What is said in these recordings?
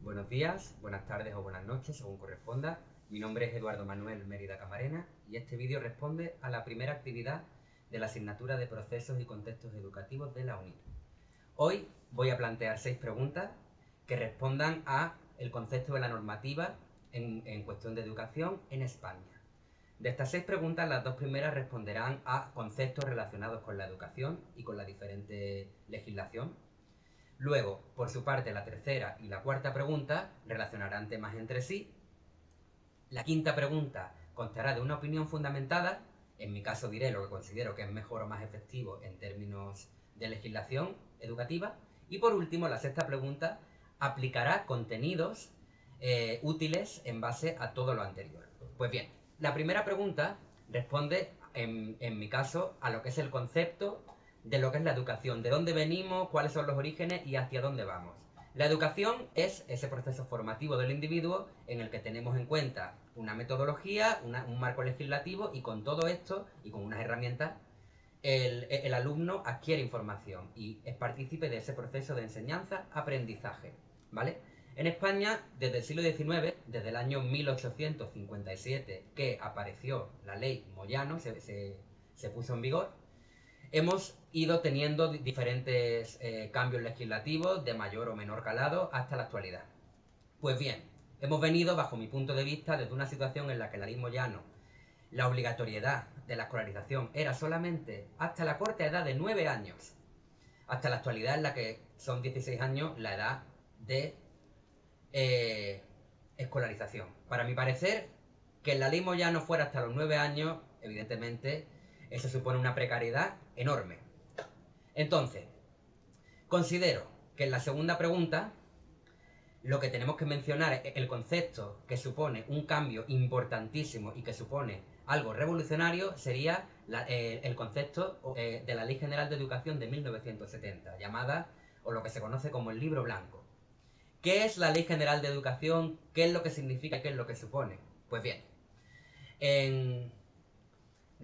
Buenos días, buenas tardes o buenas noches, según corresponda. Mi nombre es Eduardo Manuel Mérida Camarena y este vídeo responde a la primera actividad de la asignatura de Procesos y Contextos Educativos de la UNIR. Hoy voy a plantear 6 preguntas que respondan a el concepto de la normativa en cuestión de educación en España. De estas 6 preguntas, las 2 primeras responderán a conceptos relacionados con la educación y con la diferente legislación. Luego, por su parte, la tercera y la cuarta pregunta relacionarán temas entre sí. La quinta pregunta constará de una opinión fundamentada. En mi caso diré lo que considero que es mejor o más efectivo en términos de legislación educativa. Y por último, la sexta pregunta aplicará contenidos útiles en base a todo lo anterior. Pues bien, la primera pregunta responde, en mi caso, a lo que es el concepto de lo que es la educación, de dónde venimos, cuáles son los orígenes y hacia dónde vamos. La educación es ese proceso formativo del individuo en el que tenemos en cuenta una metodología, un marco legislativo, y con todo esto y con unas herramientas el alumno adquiere información y es partícipe de ese proceso de enseñanza-aprendizaje, ¿vale? En España, desde el siglo XIX, desde el año 1857 que apareció la ley Moyano, se puso en vigor, hemos ido teniendo diferentes cambios legislativos de mayor o menor calado hasta la actualidad. Pues bien, hemos venido, bajo mi punto de vista, desde una situación en la que la ley Moyano, la obligatoriedad de la escolarización era solamente hasta la corta edad de 9 años, hasta la actualidad en la que son 16 años la edad de escolarización. Para mi parecer, que la ley Moyano fuera hasta los 9 años, evidentemente, eso supone una precariedad enorme. Entonces, considero que en la segunda pregunta lo que tenemos que mencionar es el concepto que supone un cambio importantísimo y que supone algo revolucionario sería el concepto de la Ley General de Educación de 1970, llamada, o lo que se conoce como el Libro Blanco. ¿Qué es la Ley General de Educación? ¿Qué es lo que significa y qué es lo que supone? Pues bien, de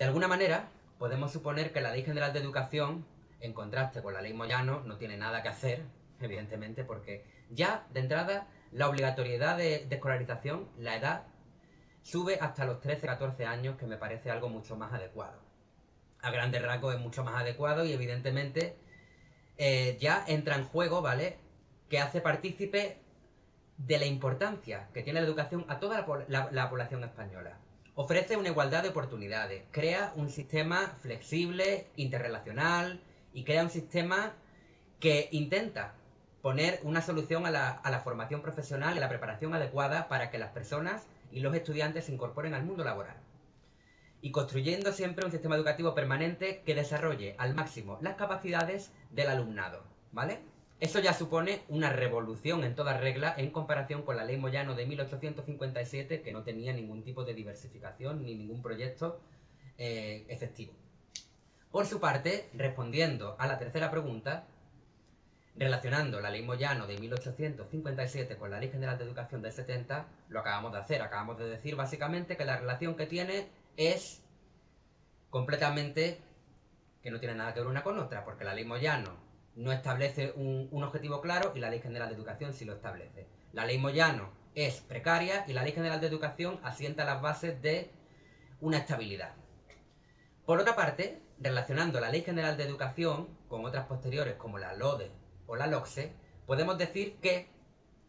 alguna manera podemos suponer que la Ley General de Educación, en contraste con la Ley Moyano, no tiene nada que hacer, evidentemente, porque ya de entrada la obligatoriedad de escolarización, la edad, sube hasta los 13-14 años, que me parece algo mucho más adecuado. A grandes rasgos es mucho más adecuado y evidentemente ya entra en juego, ¿vale?, que hace partícipe de la importancia que tiene la educación a toda la población española. Ofrece una igualdad de oportunidades, crea un sistema flexible, interrelacional, y crea un sistema que intenta poner una solución a la formación profesional y a la preparación adecuada para que las personas y los estudiantes se incorporen al mundo laboral. Y construyendo siempre un sistema educativo permanente que desarrolle al máximo las capacidades del alumnado, ¿vale? Eso ya supone una revolución en toda regla en comparación con la ley Moyano de 1857, que no tenía ningún tipo de diversificación ni ningún proyecto efectivo. Por su parte, respondiendo a la tercera pregunta, relacionando la ley Moyano de 1857 con la Ley General de Educación del 70, lo acabamos de hacer. Acabamos de decir básicamente que la relación que tiene es completamente que no tiene nada que ver una con otra, porque la ley Moyano no establece un objetivo claro y la Ley General de Educación sí lo establece. La ley Moyano es precaria y la Ley General de Educación asienta las bases de una estabilidad. Por otra parte, relacionando la Ley General de Educación con otras posteriores como la LODE o la LOCSE, podemos decir que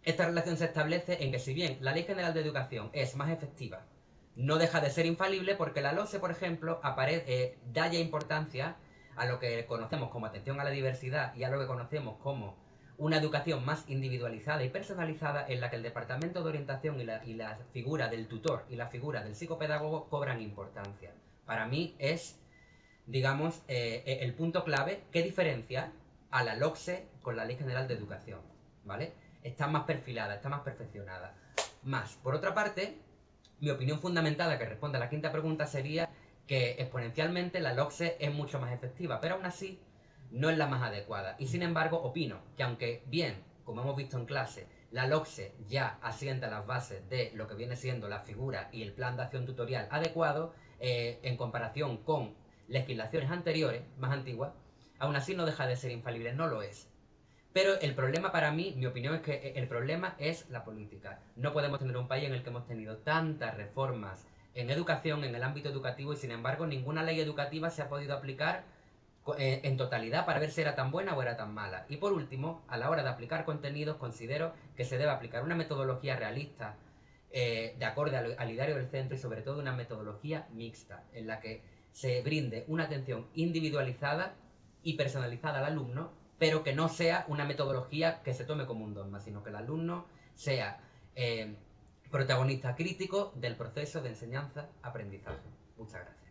esta relación se establece en que, si bien la Ley General de Educación es más efectiva, no deja de ser infalible, porque la LOCSE, por ejemplo, da ya importancia a lo que conocemos como atención a la diversidad y a lo que conocemos como una educación más individualizada y personalizada, en la que el departamento de orientación y la figura del tutor y la figura del psicopedagogo cobran importancia. Para mí es, digamos, el punto clave que diferencia a la LOCSE con la Ley General de Educación, ¿vale? Está más perfilada, está más perfeccionada. Por otra parte, mi opinión fundamentada, que responde a la quinta pregunta, sería que exponencialmente la LOCSE es mucho más efectiva, pero aún así no es la más adecuada. Y sin embargo, opino que, aunque bien, como hemos visto en clase, la LOCSE ya asienta las bases de lo que viene siendo la figura y el plan de acción tutorial adecuado, en comparación con legislaciones anteriores, más antiguas, aún así no deja de ser infalible, no lo es. Pero el problema para mí, mi opinión es que el problema es la política. No podemos tener un país en el que hemos tenido tantas reformas en educación, en el ámbito educativo, y sin embargo ninguna ley educativa se ha podido aplicar en totalidad para ver si era tan buena o era tan mala. Y por último, a la hora de aplicar contenidos, considero que se debe aplicar una metodología realista, de acorde al ideario del centro, y sobre todo una metodología mixta, en la que se brinde una atención individualizada y personalizada al alumno, pero que no sea una metodología que se tome como un dogma, sino que el alumno sea protagonista crítico del proceso de enseñanza-aprendizaje. Muchas gracias.